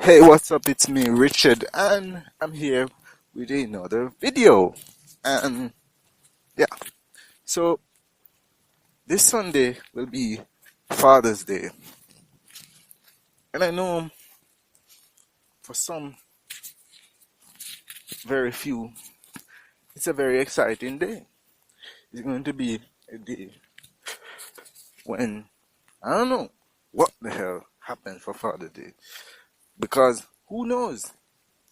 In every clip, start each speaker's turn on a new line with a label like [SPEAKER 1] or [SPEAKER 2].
[SPEAKER 1] Hey, what's up? It's me, Richard, and I'm here with another video. And yeah, so this Sunday will be Father's Day, and I know for some, very few, it's a very exciting day. It's going to be a day when I don't know what the hell happened for Father's Day because who knows?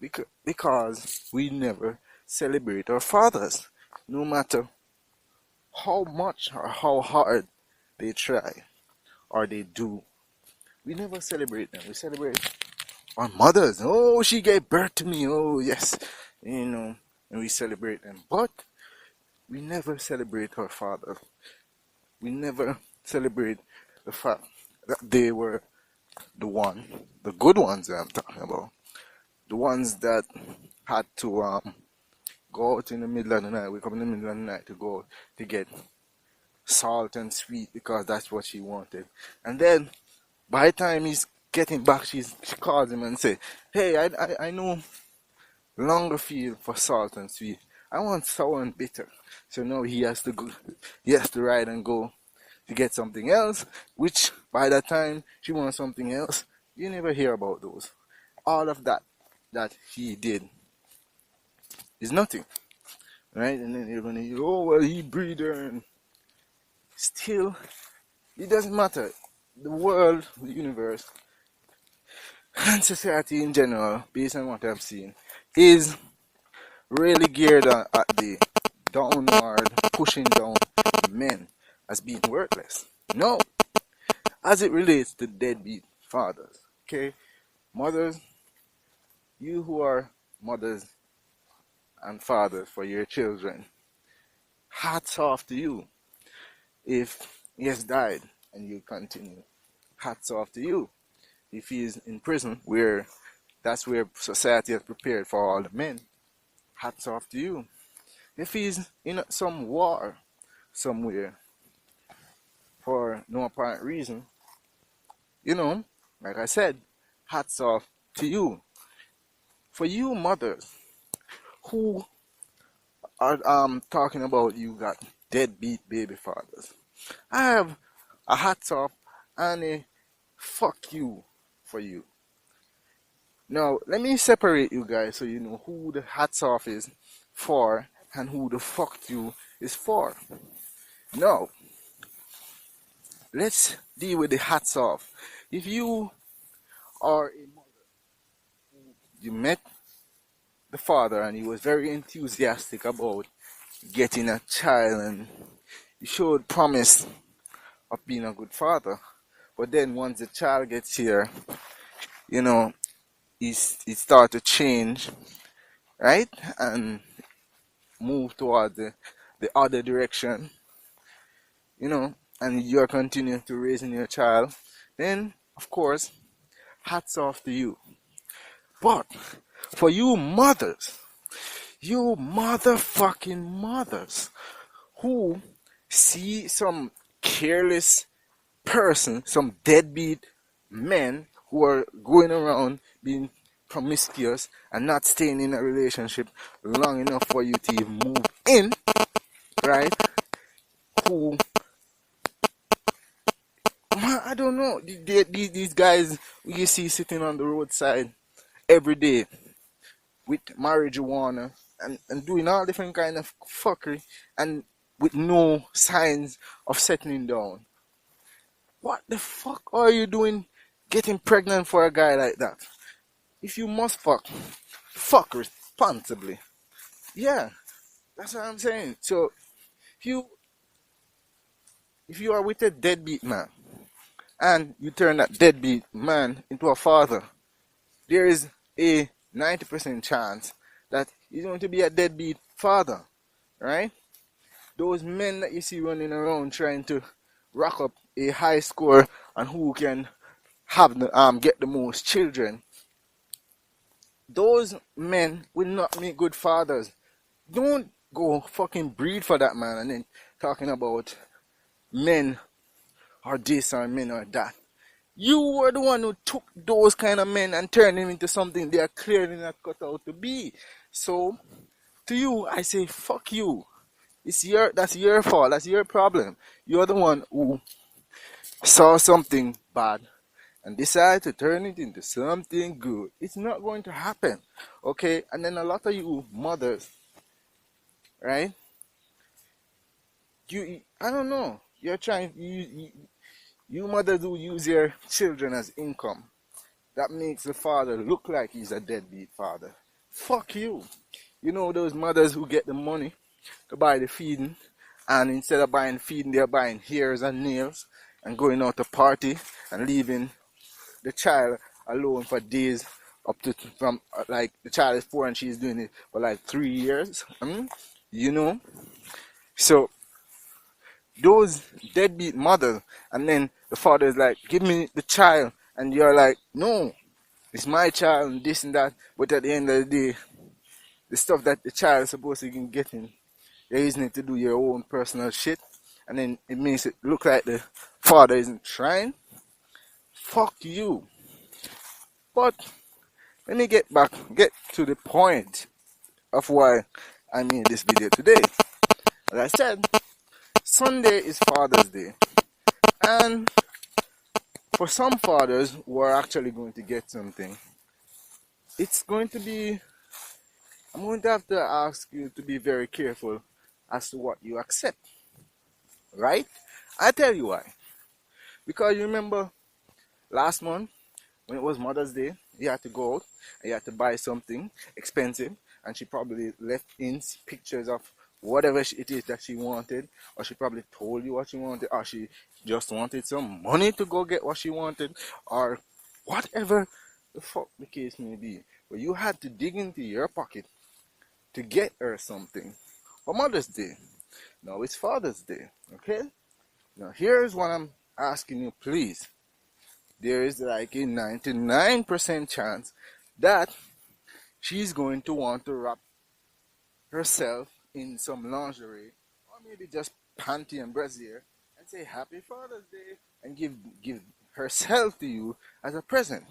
[SPEAKER 1] Because we never celebrate our fathers, no matter how much or how hard they try or they do. We never celebrate them. We celebrate our mothers. Oh, she gave birth to me. Oh, yes. And we celebrate them. But we never celebrate our father. We never celebrate the fact that they were the good ones that I'm talking about. The ones that had to go out in the middle of the night, wake up in the middle of the night to go to get salt and sweet because that's what she wanted. And then by the time he's getting back, she calls him and say, "Hey, I know longer feel for salt and sweet. I want sour and bitter." So now he has to go, he has to ride and go to get something else. Which by the time she wants something else, you never hear about those. All of that he did is nothing, right? And then you're gonna hear, "Oh well, he breed her," and still it doesn't matter. The world, the universe, and society in general, based on what I've seen, is really geared at the downward, pushing down men as being worthless. No, as it relates to deadbeat fathers. Okay, mothers, you who are mothers and fathers for your children, hats off to you. If he has died and you continue, hats off to you. If he is in prison, where that's where society has prepared for all the men, hats off to you. If he's in some war somewhere for no apparent reason, like I said, hats off to you. For you mothers who are talking about you got deadbeat baby fathers, I have a hats off and a fuck you for you. Now, let me separate you guys so you know who the hats off is for and who the fuck you is for. Now, let's deal with the hats off. If you are a mother, you met the father and he was very enthusiastic about getting a child and you showed promise of being a good father. But then once the child gets here, you know, he start to change, right? And move toward the other direction, and you're continuing to raising your child, then of course, hats off to you. But for you mothers, you motherfucking mothers who see some careless person, some deadbeat men who are going around being promiscuous and not staying in a relationship long enough for you to even move in, right? Who, I don't know, these guys you see sitting on the roadside every day with marijuana and doing all different kind of fuckery and with no signs of settling down. What the fuck are you doing getting pregnant for a guy like that? If you must fuck responsibly. Yeah, that's what I'm saying. So if you if you are with a deadbeat man and you turn that deadbeat man into a father, there is a 90% chance that he's going to be a deadbeat father, right? Those men that you see running around trying to rack up a high score on who can have the get the most children, those men will not make good fathers. Don't go fucking breed for that man and then talking about men or this or men or that. You were the one who took those kind of men and turned them into something they are clearly not cut out to be. So, to you, I say, fuck you. That's your fault. That's your problem. You're the one who saw something bad and decided to turn it into something good. It's not going to happen. Okay? And then a lot of you mothers, right? I don't know. You mothers who use your children as income. That makes the father look like he's a deadbeat father. Fuck you. You know those mothers who get the money to buy the feeding, and instead of buying feeding, they're buying hairs and nails and going out to party and leaving the child alone for days up to from like the child is 4 and she's doing it for like 3 years. You know, so those deadbeat mothers, and then the father is like, "Give me the child," and you're like, "No, it's my child," and this and that. But at the end of the day, the stuff that the child is supposed to be getting, you're using it to do your own personal shit, and then it makes it look like the father isn't trying. Fuck you. But let me get to the point of why I made this video today. As I said, Sunday is Father's Day, and for some fathers who are actually going to get something, it's going to be, I'm going to have to ask you to be very careful as to what you accept, right? I tell you why. Because you remember last month when it was Mother's Day, you had to go out and you had to buy something expensive, and she probably left in pictures of whatever it is that she wanted, or she probably told you what she wanted, or she just wanted some money to go get what she wanted, or whatever the fuck the case may be. But you had to dig into your pocket to get her something for Mother's Day. Now it's Father's Day, okay? Now here's what I'm asking you, please. There is like a 99% chance that she's going to want to wrap herself in some lingerie, or maybe just panty and brassiere, and say Happy Father's Day and give herself to you as a present.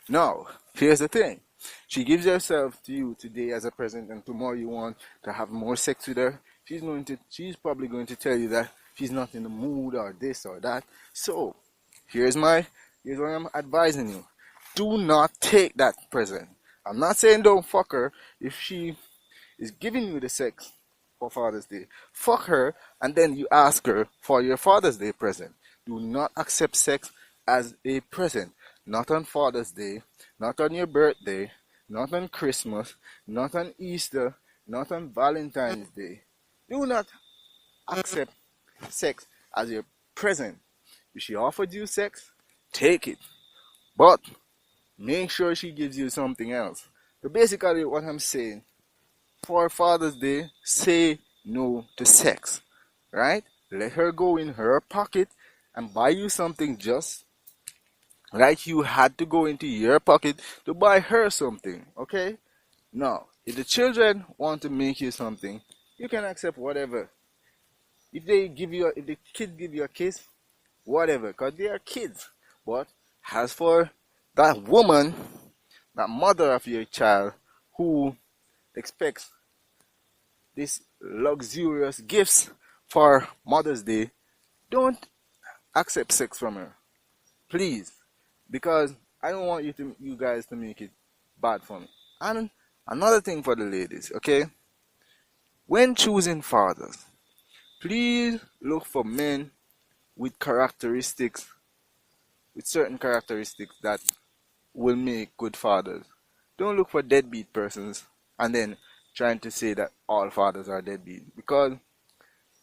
[SPEAKER 1] Now, here's the thing. She gives herself to you today as a present, and tomorrow you want to have more sex with her. She's probably going to tell you that she's not in the mood or this or that. So, here's what I'm advising you. Do not take that present. I'm not saying don't fuck her if she is giving you the sex for Father's Day. Fuck her, and then you ask her for your Father's Day present. Do not accept sex as a present. Not on Father's Day, not on your birthday, not on Christmas, not on Easter, not on Valentine's Day. Do not accept sex as your present. If she offered you sex, take it. But make sure she gives you something else. So basically what I'm saying, for Father's Day, say no to sex. Right? Let her go in her pocket and buy you something just like you had to go into your pocket to buy her something. Okay? Now, if the children want to make you something, you can accept whatever. If the kids give you a kiss, whatever, because they are kids. But as for that woman, that mother of your child, who expects these luxurious gifts for Mother's Day, don't accept sex from her, please, because I don't want you guys to make it bad for me. And another thing for the ladies, okay? When choosing fathers, please look for men with certain characteristics that will make good fathers. Don't look for deadbeat persons and then trying to say that all fathers are deadbeat, because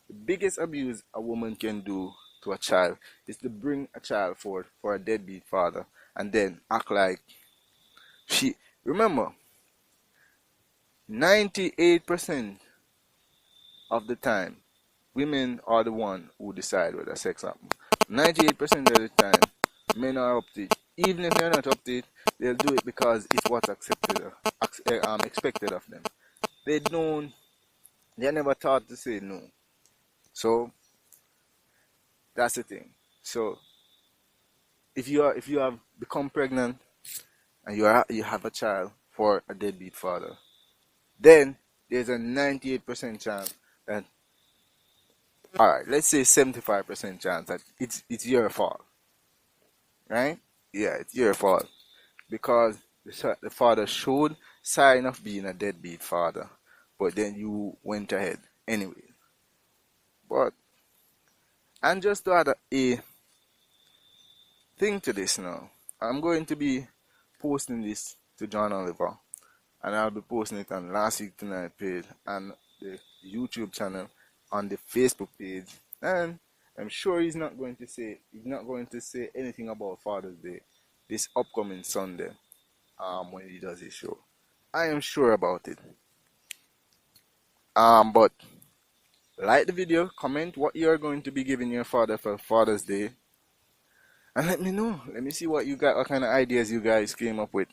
[SPEAKER 1] the biggest abuse a woman can do to a child is to bring a child forward for a deadbeat father and then act like she. Remember, 98% of the time, women are the one who decide whether sex happens. 98% of the time, men are up to it. Even if they're not up to it, they'll do it because it's what's expected of them. They're never taught to say no. So, that's the thing. So, if you have become pregnant and you have a child for a deadbeat father, then there's a 98% chance that, all right, let's say 75% chance that it's your fault, right? Yeah, it's your fault because the father showed sign of being a deadbeat father, but then you went ahead anyway. But and just to add a thing to this now, I'm going to be posting this to John Oliver, and I'll be posting it on Last Week Tonight page and the YouTube channel, on the Facebook page, and I'm sure he's not going to say anything about Father's Day this upcoming Sunday, when he does his show. I am sure about it. But like the video, comment what you're going to be giving your father for Father's Day, and let me know. Let me see what kind of ideas you guys came up with.